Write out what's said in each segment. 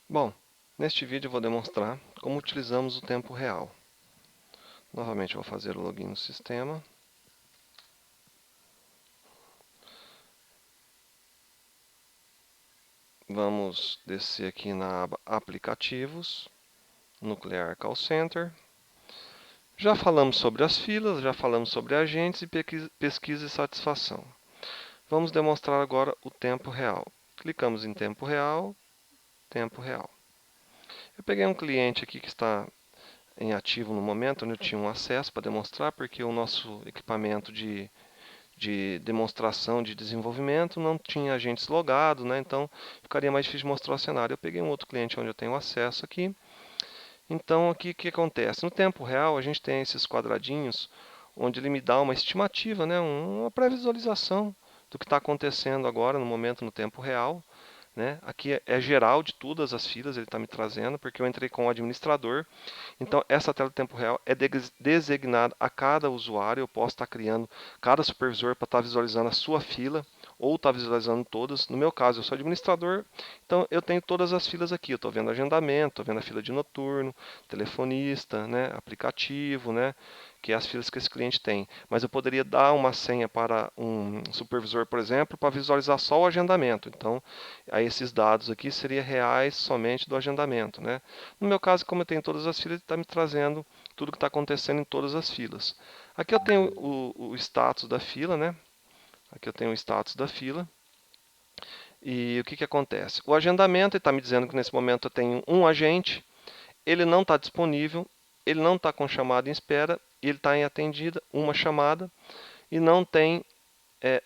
Bom, neste vídeo eu vou demonstrar como utilizamos o tempo real. Novamente eu vou fazer o login no sistema. Vamos descer aqui na aba Aplicativos, Nuclear Call Center. Já falamos sobre as filas, já falamos sobre agentes e pesquisa e satisfação. Vamos demonstrar agora o tempo real. Clicamos em tempo real, tempo real. Eu peguei um cliente aqui que está em ativo no momento, onde eu tinha um acesso para demonstrar, porque o nosso equipamento de demonstração de desenvolvimento não tinha agentes logados, né? Então ficaria mais difícil de mostrar o cenário. Eu peguei um outro cliente onde eu tenho acesso aqui. Então aqui o que acontece? No tempo real a gente tem esses quadradinhos onde ele me dá uma estimativa, né? Uma pré-visualização do que está acontecendo agora no momento no tempo real. Né? Aqui é geral de todas as filas, ele está me trazendo, porque eu entrei com o administrador. Então, essa tela de tempo real é designada a cada usuário. Eu posso estar criando cada supervisor para estar visualizando a sua fila ou estar visualizando todas. No meu caso, eu sou administrador, então eu tenho todas as filas aqui. Eu estou vendo agendamento, estou vendo a fila de noturno, telefonista, né, aplicativo, né, que é as filas que esse cliente tem. Mas eu poderia dar uma senha para um supervisor, por exemplo, para visualizar só o agendamento. Então, aí esses dados aqui seriam reais somente do agendamento, né? No meu caso, como eu tenho todas as filas, ele está me trazendo tudo que está acontecendo em todas as filas. Aqui eu tenho o status da fila, né? Aqui eu tenho o status da fila. E o que acontece? O agendamento está me dizendo que nesse momento eu tenho um agente, ele não está disponível, ele não está com chamada em espera, ele está em atendida, uma chamada, e não tem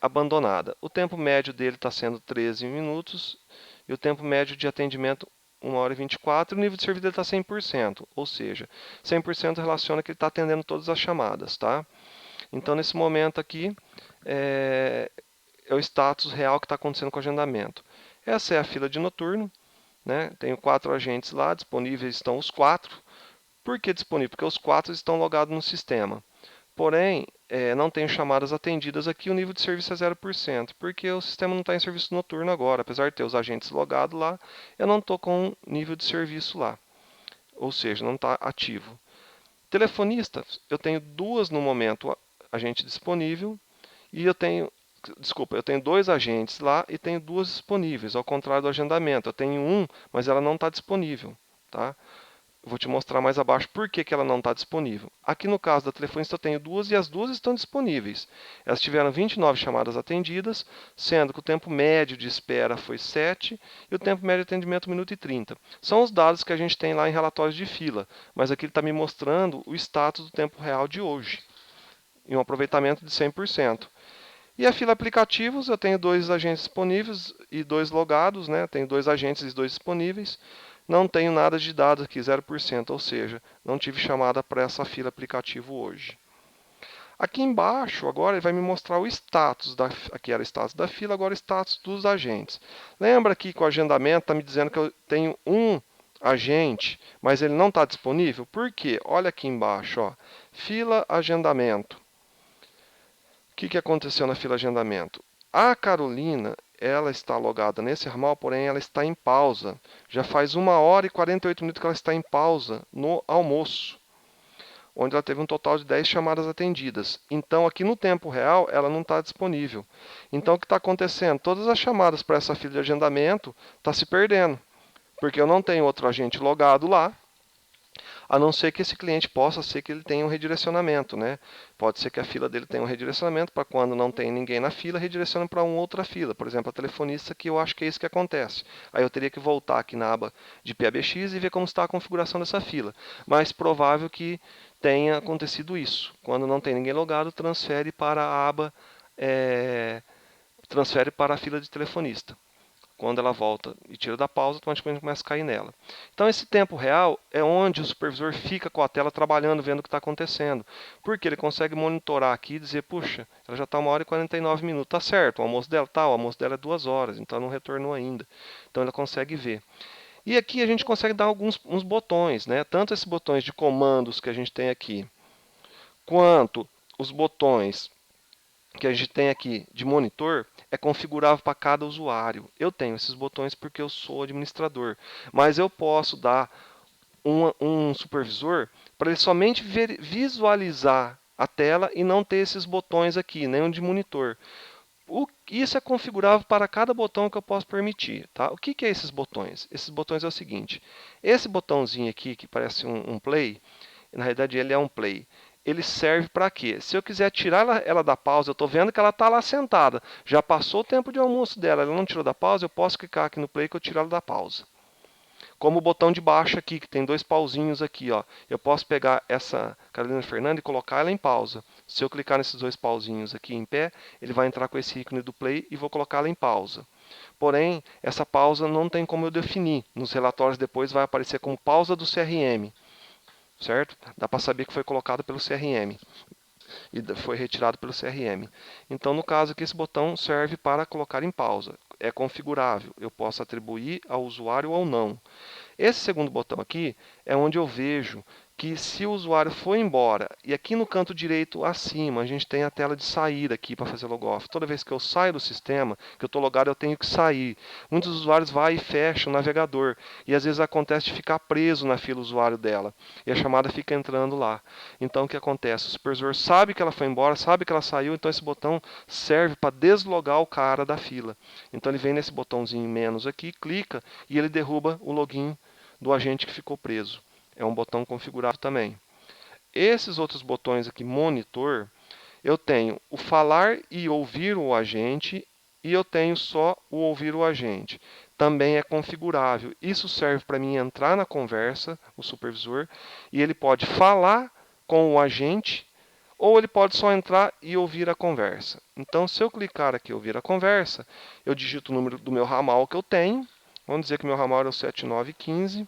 abandonada. O tempo médio dele está sendo 13 minutos, e o tempo médio de atendimento 1 hora e 24, e o nível de serviço dele está 100%, ou seja, 100% relaciona que ele está atendendo todas as chamadas. Tá? Então, nesse momento aqui, é o status real que está acontecendo com o agendamento. Essa é a fila de noturno, né? Tenho 4 agentes lá, disponíveis estão os 4. Por que disponível? Porque os 4 estão logados no sistema. Porém, não tenho chamadas atendidas aqui, o nível de serviço é 0%, porque o sistema não está em serviço noturno agora. Apesar de ter os agentes logados lá, eu não estou com nível de serviço lá, ou seja, não está ativo. Telefonista, eu tenho duas no momento, agente disponível, e eu tenho 2 agentes lá e tenho 2 disponíveis, ao contrário do agendamento. Eu tenho um, mas ela não está disponível. Tá? Vou te mostrar mais abaixo por que ela não está disponível. Aqui no caso da telefonista eu tenho 2 e as 2 estão disponíveis. Elas tiveram 29 chamadas atendidas, sendo que o tempo médio de espera foi 7 e o tempo médio de atendimento 1 minuto e 30. São os dados que a gente tem lá em relatórios de fila, mas aqui ele está me mostrando o status do tempo real de hoje, em um aproveitamento de 100%. E a fila aplicativos, eu tenho 2 agentes disponíveis e 2 logados, né? Tenho 2 agentes e 2 disponíveis. Não tenho nada de dados aqui, 0%, ou seja, não tive chamada para essa fila aplicativo hoje. Aqui embaixo, agora, ele vai me mostrar o status. Aqui era o status da fila, agora o status dos agentes. Lembra aqui que o agendamento está me dizendo que eu tenho um agente, mas ele não está disponível? Por quê? Olha aqui embaixo, ó, fila agendamento. O que aconteceu na fila de agendamento? A Carolina, ela está logada nesse ramal, porém ela está em pausa. Já faz 1 hora e 48 minutos que ela está em pausa no almoço, onde ela teve um total de 10 chamadas atendidas. Então, aqui no tempo real, ela não está disponível. Então, o que está acontecendo? Todas as chamadas para essa fila de agendamento estão se perdendo, porque eu não tenho outro agente logado lá, a não ser que esse cliente possa ser que ele tenha um redirecionamento, né? Pode ser que a fila dele tenha um redirecionamento para quando não tem ninguém na fila, redireciona para uma outra fila. Por exemplo, a telefonista, que eu acho que é isso que acontece. Aí eu teria que voltar aqui na aba de PABX e ver como está a configuração dessa fila. Mas provável que tenha acontecido isso. Quando não tem ninguém logado, transfere para a fila de telefonista. Quando ela volta e tira da pausa, automaticamente começa a cair nela. Então, esse tempo real é onde o supervisor fica com a tela trabalhando, vendo o que está acontecendo. Porque ele consegue monitorar aqui e dizer, puxa, ela já está 1 hora e 49 minutos. Está certo, o almoço dela tá, o almoço dela é 2 horas, então ela não retornou ainda. Então, ela consegue ver. E aqui a gente consegue dar uns botões, né? Tanto esses botões de comandos que a gente tem aqui, quanto os botões que a gente tem aqui de monitor é configurável para cada usuário. Eu tenho esses botões porque eu sou administrador, mas eu posso dar um supervisor para ele somente visualizar a tela e não ter esses botões aqui, nenhum de monitor. Isso é configurável para cada botão que eu posso permitir. Tá? O que é esses botões? Esses botões é o seguinte: esse botãozinho aqui, que parece um play, na realidade ele é um play. Ele serve para quê? Se eu quiser tirar ela da pausa, eu estou vendo que ela está lá sentada. Já passou o tempo de almoço dela, ela não tirou da pausa, eu posso clicar aqui no play que eu tiro ela da pausa. Como o botão de baixo aqui, que tem dois pauzinhos aqui, ó. Eu posso pegar essa Carolina Fernanda e colocar ela em pausa. Se eu clicar nesses dois pauzinhos aqui em pé, ele vai entrar com esse ícone do play e vou colocar ela em pausa. Porém, essa pausa não tem como eu definir. Nos relatórios depois vai aparecer como pausa do CRM, certo? Dá para saber que foi colocado pelo CRM e foi retirado pelo CRM. Então, no caso aqui, esse botão serve para colocar em pausa. É configurável, eu posso atribuir ao usuário ou não. Esse segundo botão aqui é onde eu vejo que se o usuário for embora, e aqui no canto direito acima, a gente tem a tela de saída aqui para fazer logoff. Toda vez que eu saio do sistema, que eu estou logado, eu tenho que sair. Muitos usuários vão e fecham o navegador, e às vezes acontece de ficar preso na fila usuário dela, e a chamada fica entrando lá. Então o que acontece? O supervisor sabe que ela foi embora, sabe que ela saiu, então esse botão serve para deslogar o cara da fila. Então ele vem nesse botãozinho menos aqui, clica, e ele derruba o login do agente que ficou preso. É um botão configurável também. Esses outros botões aqui, monitor, eu tenho o falar e ouvir o agente e eu tenho só o ouvir o agente. Também é configurável. Isso serve para mim entrar na conversa, o supervisor, e ele pode falar com o agente ou ele pode só entrar e ouvir a conversa. Então, se eu clicar aqui ouvir a conversa, eu digito o número do meu ramal que eu tenho. Vamos dizer que meu ramal é o 7915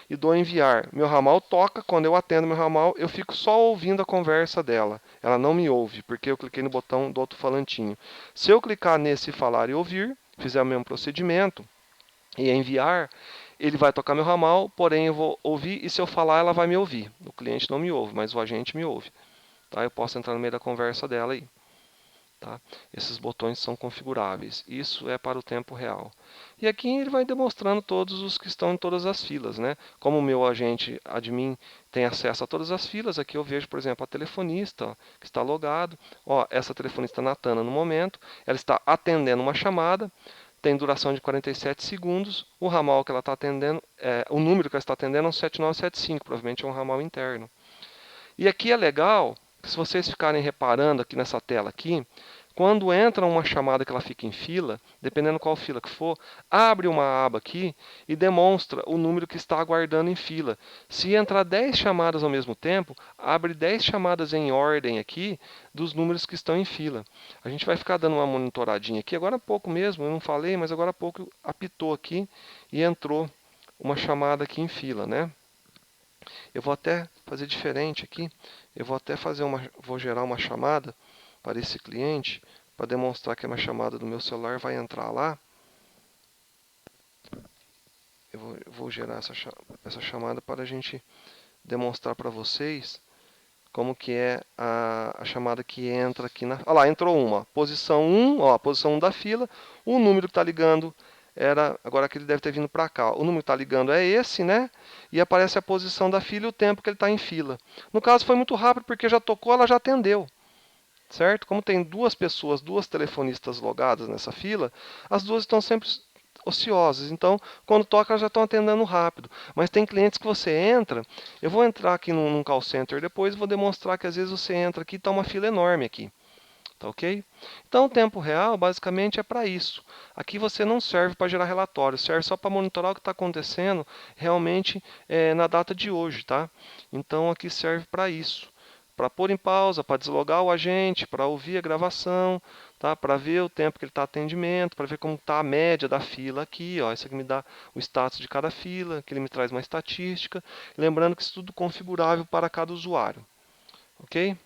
e dou enviar. Meu ramal toca, quando eu atendo meu ramal, eu fico só ouvindo a conversa dela. Ela não me ouve, porque eu cliquei no botão do alto-falantinho. Se eu clicar nesse falar e ouvir, fizer o mesmo procedimento e enviar, ele vai tocar meu ramal, porém eu vou ouvir e se eu falar ela vai me ouvir. O cliente não me ouve, mas o agente me ouve. Tá? Eu posso entrar no meio da conversa dela aí. Tá? Esses botões são configuráveis. Isso é para o tempo real. E aqui ele vai demonstrando todos os que estão em todas as filas. Né? Como o meu agente admin tem acesso a todas as filas, aqui eu vejo, por exemplo, a telefonista ó, que está logado. Ó, essa telefonista Natana no momento, ela está atendendo uma chamada, tem duração de 47 segundos. O ramal que ela está atendendo, o número que ela está atendendo é um 7975, provavelmente é um ramal interno. E aqui é legal, se vocês ficarem reparando aqui nessa tela aqui, quando entra uma chamada que ela fica em fila, dependendo qual fila que for, abre uma aba aqui e demonstra o número que está aguardando em fila. Se entrar 10 chamadas ao mesmo tempo, abre 10 chamadas em ordem aqui dos números que estão em fila. A gente vai ficar dando uma monitoradinha aqui, agora há pouco mesmo, eu não falei, mas agora há pouco apitou aqui e entrou uma chamada aqui em fila, né? Eu vou até fazer diferente aqui. Eu vou até vou gerar uma chamada para esse cliente para demonstrar que a minha chamada do meu celular vai entrar lá. Eu vou gerar essa chamada para a gente demonstrar para vocês como que é a chamada que entra aqui na... Olha lá, entrou uma. Posição 1, ó, posição 1 da fila. O número que está ligando era... Agora que ele deve ter vindo para cá. O número que está ligando é esse, né? E aparece a posição da fila e o tempo que ele está em fila. No caso foi muito rápido porque já tocou, ela já atendeu. Certo? Como tem duas pessoas, duas telefonistas logadas nessa fila, as duas estão sempre ociosas. Então, quando toca, elas já estão atendendo rápido. Mas tem clientes que você entra, eu vou entrar aqui num call center depois e vou demonstrar que às vezes você entra aqui e está uma fila enorme aqui. Tá ok? Então, o tempo real basicamente é para isso. Aqui você não serve para gerar relatório, serve só para monitorar o que está acontecendo realmente na data de hoje. Tá? Então, aqui serve para isso. Para pôr em pausa, para deslogar o agente, para ouvir a gravação, tá? Para ver o tempo que ele está atendimento, para ver como está a média da fila aqui. Ó. Isso aqui me dá o status de cada fila, que ele me traz uma estatística. Lembrando que isso tudo configurável para cada usuário. Ok?